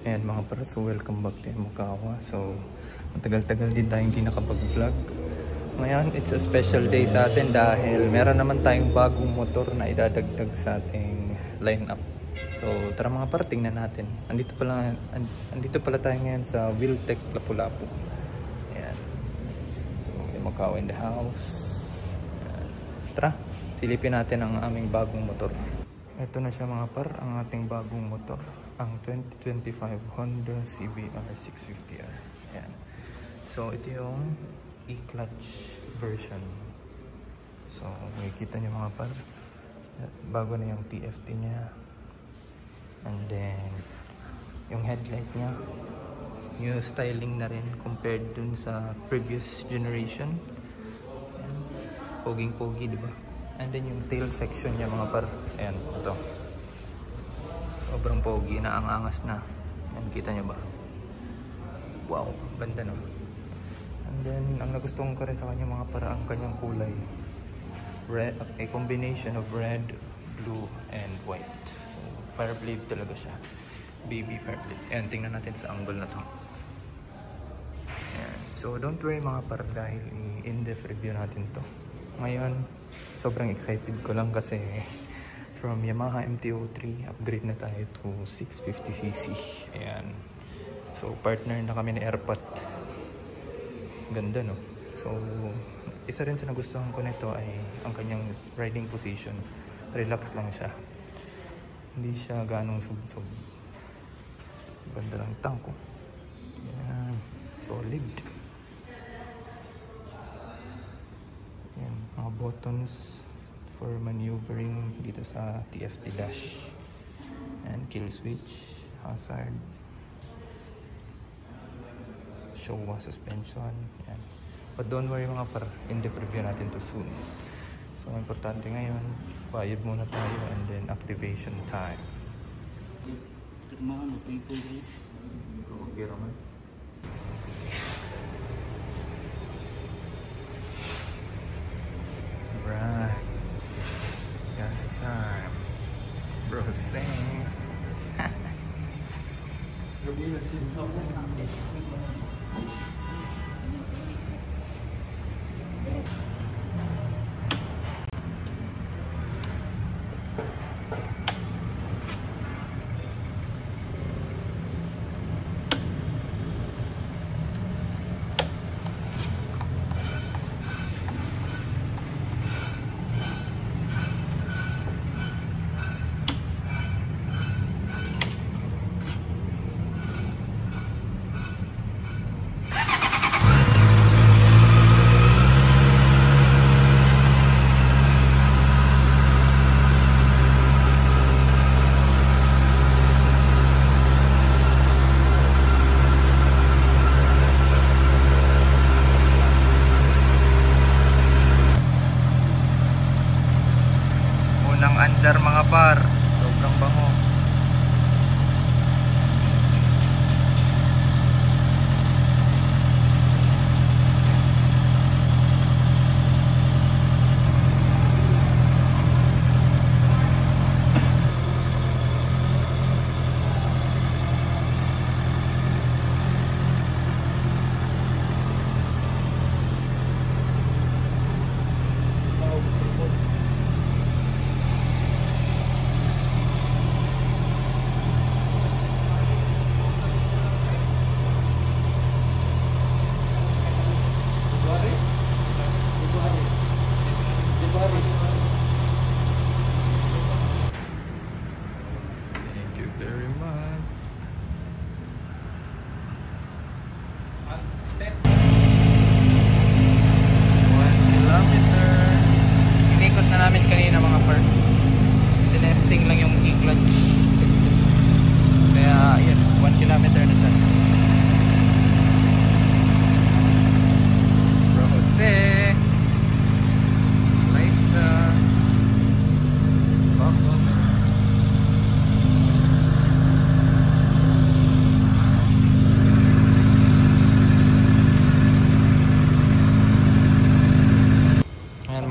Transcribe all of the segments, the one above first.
And mga par, so welcome back to Makawa. So matagal-tagal din tayong hindi nakapag-vlog. Ngayon, it's a special day sa atin dahil meron naman tayong bagong motor na idadagdag sa ating lineup. So tara mga par, tingnan natin. Andito pala tayo ngayon sa Wheeltech Lapu-Lapu. Ayan. So may Makawa in the house. Ayan. Tara, silipin natin ang aming bagong motor. Ito na siya mga par, ang ating bagong motor, ang 2025 Honda CBR 650R. Ayan. So ito yung e-clutch version. So makikita nyo mga par, bago na yung TFT niya. And then yung headlight niya, new styling na rin compared dun sa previous generation. Ayan. Poging-pogi, diba? And then yung tail section niya mga par, ayan, ito. Sobrang pogi na, ang angas na. Ayan, kita nyo ba? Wow, ganda no? And then, ang nagustuhan ko rin sa kanya mga par, ang kanyang kulay. Red, a combination of red, blue, and white. So, Fireblade talaga siya. Baby Fireblade. Ayan, tingnan natin sa angle na to. Ayan. So, don't worry mga par, dahil in-depth review natin to. Ngayon, sobrang excited ko lang kasi from Yamaha MT-03 upgrade na tayo to 650cc. Ayan. So partner na kami ni Airpat. Ganda no? So isa rin sa nagustuhan ko nito ay ang kanyang riding position. Relax lang siya. Hindi siya ganong sub-sub. Ganda lang tangko. Ayan. Solid. Ayan, mga buttons for maneuvering dito sa TFT dash. And kill switch, hazard, Showa suspension. Ayan. But don't worry mga par, in-depth review natin to soon. So importante ngayon, bayad muna tayo and then activation time. Okay naman. Right. Gas time. Bro, sing. Andar mga par, sobrang bango.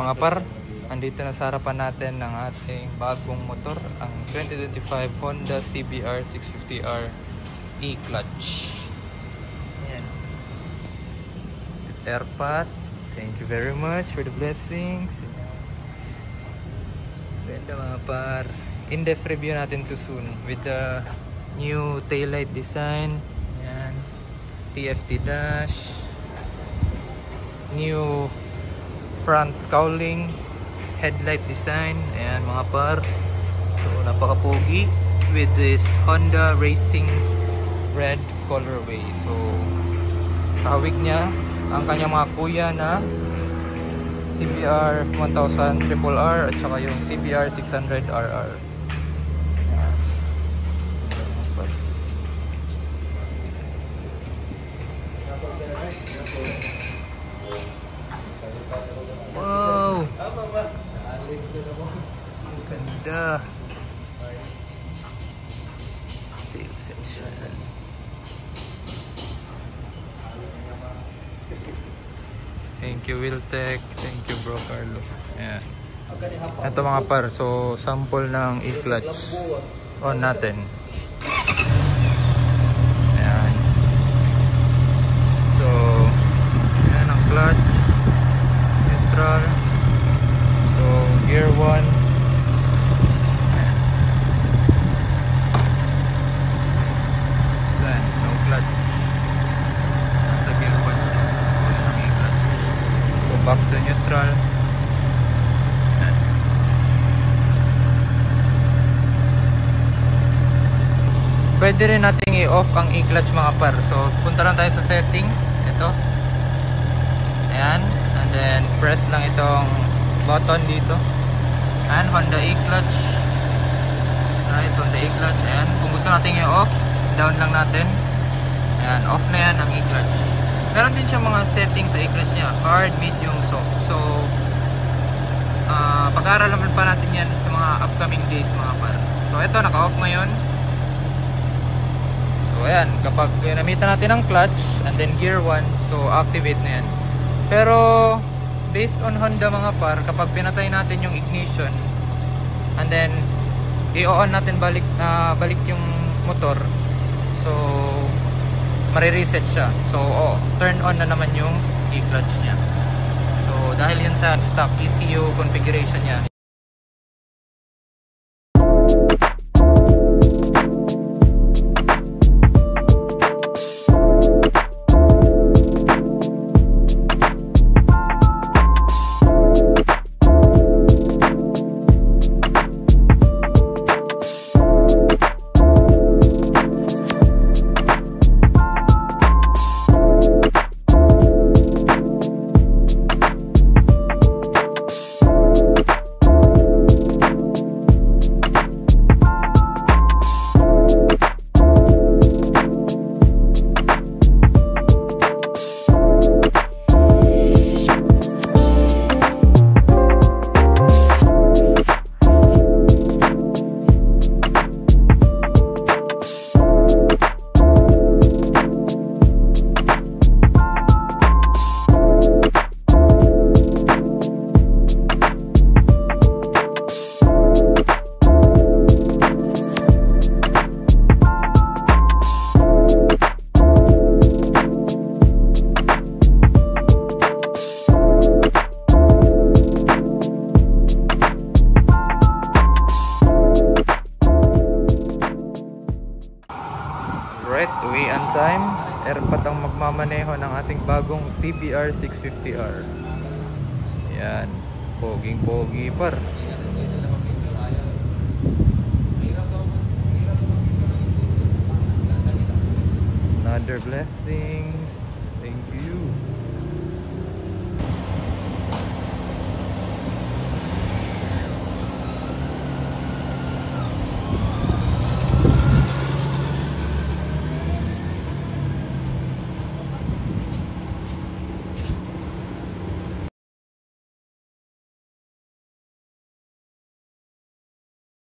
Mga par, andito na sa harapan natin ng ating bagong motor, ang 2025 Honda CBR 650R E-clutch. Ayan. Airpat. Thank you very much for the blessings. Ganda mga par. In-depth review natin to soon with the new taillight design. Ayan. TFT dash. New front cowling. Headlight design. Ayan mga par. So napaka-pogi with this Honda Racing red colorway. So kahawig niya ang kanyang mga kuya na CBR 1000 RRR at saka yung CBR 600 RR. Wow! Ang ganda! Tail section. Thank you Wiltec, thank you Bro Carlo. Ayan. Ito mga par, so sample ng e-clutch on natin. Ayan. So, ayan ang clutch, neutral. So, gear 1. Ayan, no clutch. Nasa gear 1. Back to neutral. Pwede rin nating i-off ang e-clutch mga par. So punta lang tayo sa settings. Ito. Ayan. And then press lang itong button dito. Ayan. Honda e-clutch. Right. Honda e-clutch. Ayan. Kung gusto nating i-off, down lang natin. Ayan. Off na yan ang e-clutch. Meron din siya mga settings sa e-clutch niya. Hard, medium, soft. So, pag-aaralan pa natin yan sa mga upcoming days mga par. So, ito, naka-off ngayon. So, ayan. Kapag namitan natin ang clutch and then gear 1, so activate na yan. Pero, based on Honda mga par, kapag pinatay natin yung ignition and then i-on natin balik yung motor. So, marireset siya. So, turn on na naman yung e-clutch niya. So, dahil yan sa stock ECU configuration niya. Uwian time. Airpat ang magmamaneho ng ating bagong CBR 650R. Yan. Poging-pogi par. Another blessing.